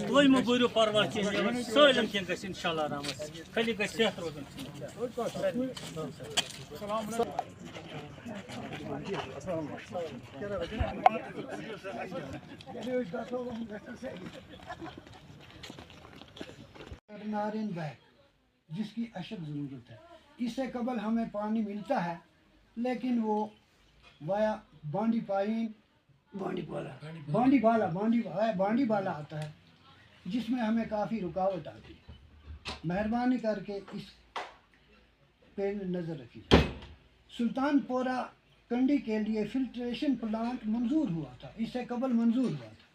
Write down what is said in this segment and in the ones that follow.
Toy mu buyuruyor parvar ki? Söylem ki inşallah rahmet. Kali ka sehat rosun. Narin bag जिसकी अशद ज़रूरत है। इससे कबल हमें पानी मिलता है लेकिन वो वाया बांडी बाला आता है जिसमें हमें काफ़ी रुकावट आती है। मेहरबानी करके इस पे नज़र रखी जाए। सुल्तानपुरा कंडी के लिए फिल्ट्रेशन प्लांट मंजूर हुआ था, इससे कबल मंजूर हुआ था,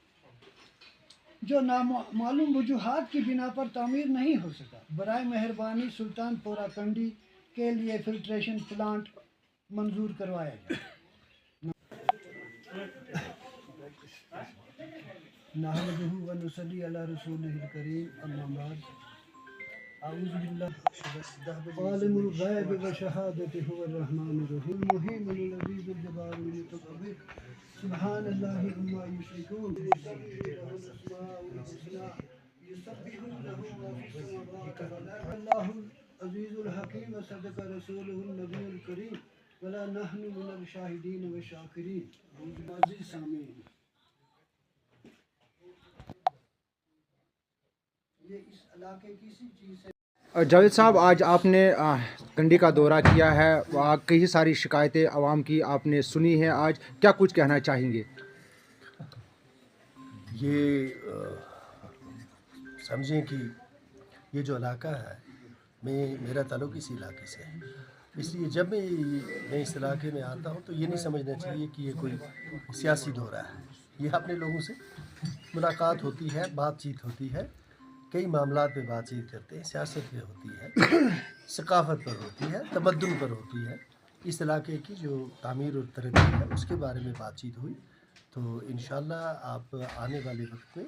जो नामालूम वजूहात की बिना पर तामीर नहीं हो सका। बराए मेहरबानी सुल्तानपुरा कंडी के लिए फिल्ट्रेशन प्लांट मंजूर करवाया जाए। नहमदुहु व नुसल्ली अला रसूलिहिल करीम, अम्मा बाद। अऊज़ु बिल्लाहि आलिमुल गैब व शहादति हुवल रहमानिर रहीम मुहीमुल अज़ीज़ुल जब्बारुल मुतकब्बिर सुब्हानल्लाहि अम्मा युश्रिकून युसब्बिहु लहु मा फिस समावाति वल अर्द अल्लाहुल अज़ीज़ुल हकीम व सदक़ रसूलुहुन नबियुल करीम वला नहनु मिनल शाहिदीन व शाकिरीन। अज़ीज़ सामीन, ये इस इलाके की सी चीज़ है। जावेद साहब, आज आपने कंडी का दौरा किया है, कई सारी शिकायतें आवाम की आपने सुनी हैं, आज क्या कुछ कहना चाहेंगे? ये समझें कि ये जो इलाका है मेरा ताल्लुक़ इस इलाके से है, इसलिए जब मैं इस इलाके में आता हूँ तो ये नहीं समझना चाहिए कि ये कोई सियासी दौरा है। ये अपने लोगों से मुलाकात होती है, बातचीत होती है, कई मामलात पे बातचीत करते हैं, सियासत पे होती है, सकाफ़त पर होती है, तमद्दुन पर होती है। इस इलाके की जो तामीर और तरक्की है उसके बारे में बातचीत हुई। तो इंशाअल्लाह आप आने वाले वक्त में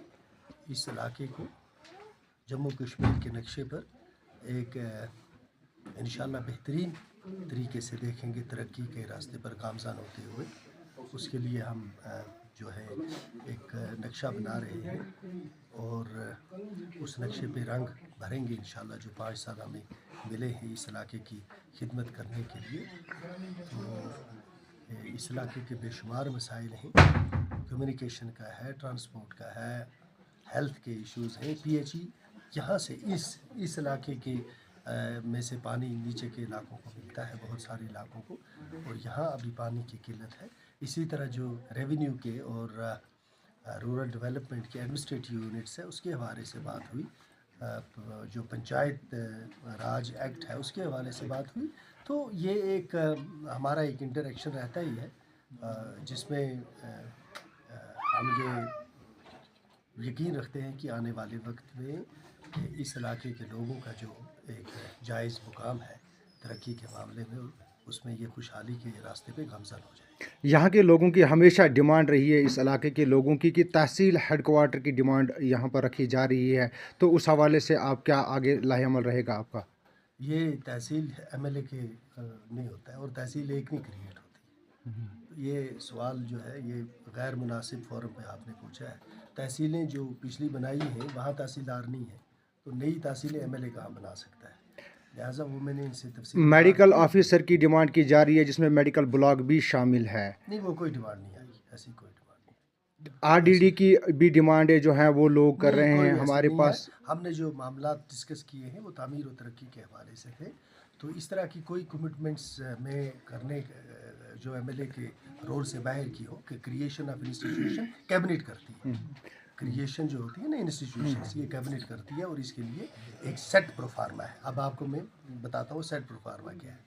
इस इलाके को जम्मू कश्मीर के नक्शे पर एक इंशाअल्लाह बेहतरीन तरीके से देखेंगे, तरक्की के रास्ते पर गामज़न होते हुए। उसके लिए हम जो है एक नक्शा बना रहे हैं और उस नक्शे पे रंग भरेंगे इंशाअल्लाह। जो 5 साल हमें मिले हैं इस इलाके की खिदमत करने के लिए, तो इस इलाके के बेशुमार मसाइल हैं, कम्युनिकेशन का है, ट्रांसपोर्ट का है, हेल्थ के इश्यूज़ हैं। PHE यहाँ से इस इलाके के में से पानी नीचे के इलाकों को मिलता है, बहुत सारे इलाकों को, और यहाँ अभी पानी की किल्लत है। इसी तरह जो रेवेन्यू के और रूरल डेवलपमेंट के एडमिनिस्ट्रेटिव यूनिट्स है उसके हवाले से बात हुई, जो पंचायत राज एक्ट है उसके हवाले से बात हुई। तो ये एक हमारा एक इंटरेक्शन रहता ही है जिसमें हम ये यकीन रखते हैं कि आने वाले वक्त में इस इलाके के लोगों का जो एक जायज़ मुकाम है तरक्की के मामले में, उसमें ये खुशहाली के रास्ते पे गामज़न हो जाए। यहाँ के लोगों की हमेशा डिमांड रही है, इस इलाके के लोगों की, कि तहसील हेडक्वार्टर की डिमांड यहाँ पर रखी जा रही है, तो उस हवाले से आप क्या आगे लाहेअमल रहेगा आपका? ये तहसील MLA के नहीं होता है और तहसील एक नहीं क्रिएट होती। ये सवाल जो है ये गैर मुनासिब फोरम पे आपने पूछा है। तहसीलें जो पिछली बनाई हैं वहाँ तहसीलदार नहीं है, तो नई तहसीलें MLA कहाँ बना सकता है, लिहाजा वो मैंने इनसे तफसील। मेडिकल ऑफिसर की डिमांड की जा रही है जिसमें मेडिकल ब्लॉक भी शामिल है। नहीं, वो कोई डिमांड नहीं आई, ऐसी कोई डिमांड नहीं। RDD की भी डिमांड है जो है वो लोग कर रहे हैं हमारे पास। हमने जो मामला डिस्कस किए हैं वो तामीर और तरक्की के हवाले से थे, तो इस तरह की कोई कमिटमेंट्स में करने जो MLA के रोल से बाहर की हो कि क्रिएशन ऑफ इंस्टीट्यूशन कैबिनेट करती है। क्रिएशन जो होती है ना इंस्टीट्यूशंस, ये कैबिनेट करती है और इसके लिए एक सेट प्रोफार्मा है। अब आपको मैं बताता हूँ सेट प्रोफार्मा क्या है।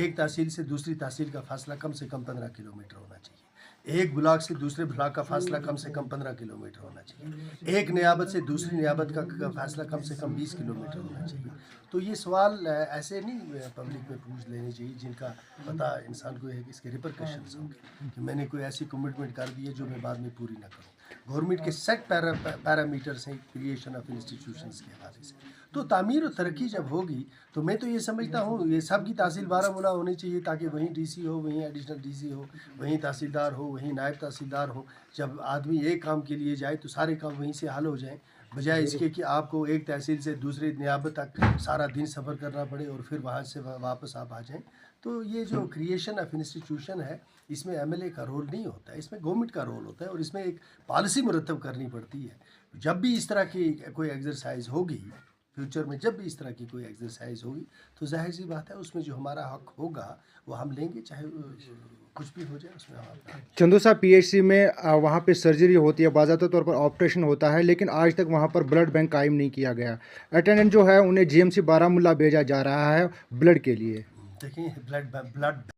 एक तहसील से दूसरी तहसील का फासला कम से कम 15 किलोमीटर होना चाहिए। एक ब्लॉक से दूसरे ब्लॉक का फासला कम से कम 15 किलोमीटर होना चाहिए। एक नियाबत से दूसरी नियाबत का फासला कम से कम 20 किलोमीटर होना चाहिए। तो ये सवाल ऐसे नहीं पब्लिक में पूछ लेने चाहिए जिनका पता इंसान को है कि इसके रिपरकशंस होंगे, कि मैंने कोई ऐसी कमिटमेंट कर दी है जो मैं बाद में पूरी ना करूँ। गवर्नमेंट के सेट पैरामीटर्स हैं क्रिएशन ऑफ इंस्टीट्यूशंस के हवाले से, तो तामीर और तरक्की जब होगी तो मैं तो ये समझता हूँ ये सब की तहसील बारामूला होनी चाहिए, ताकि वहीं डीसी हो, वहीं एडिशनल डीसी हो, वहीं तहसीलदार हो, वहीं नायब तहसीलदार हो। जब आदमी एक काम के लिए जाए तो सारे काम वहीं से हल हो जाएं, बजाय इसके कि आपको एक तहसील से दूसरी नियाबत तक सारा दिन सफ़र करना पड़े और फिर वहाँ से वापस आप आ जाएं। तो ये जो क्रिएशन ऑफ इंस्टीट्यूशन है, इसमें एमएलए का रोल नहीं होता है, इसमें गवर्नमेंट का रोल होता है, और इसमें एक पॉलिसी मुरतब करनी पड़ती है। जब भी इस तरह की कोई एक्सरसाइज होगी फ्यूचर में, जब भी इस तरह की कोई एक्सरसाइज होगी, तो जाहिर सी बात है उसमें जो हमारा हक होगा वो हम लेंगे, चाहे कुछ भी हो जाए उसमें हमारा। चंदू साहब PHC में वहाँ पे सर्जरी होती है, बाज़ाब्ता तौर पर ऑपरेशन होता है, लेकिन आज तक वहाँ पर ब्लड बैंक कायम नहीं किया गया। अटेंडेंट जो है उन्हें GMC बारामूला भेजा जा रहा है ब्लड के लिए। देखिए ब्लड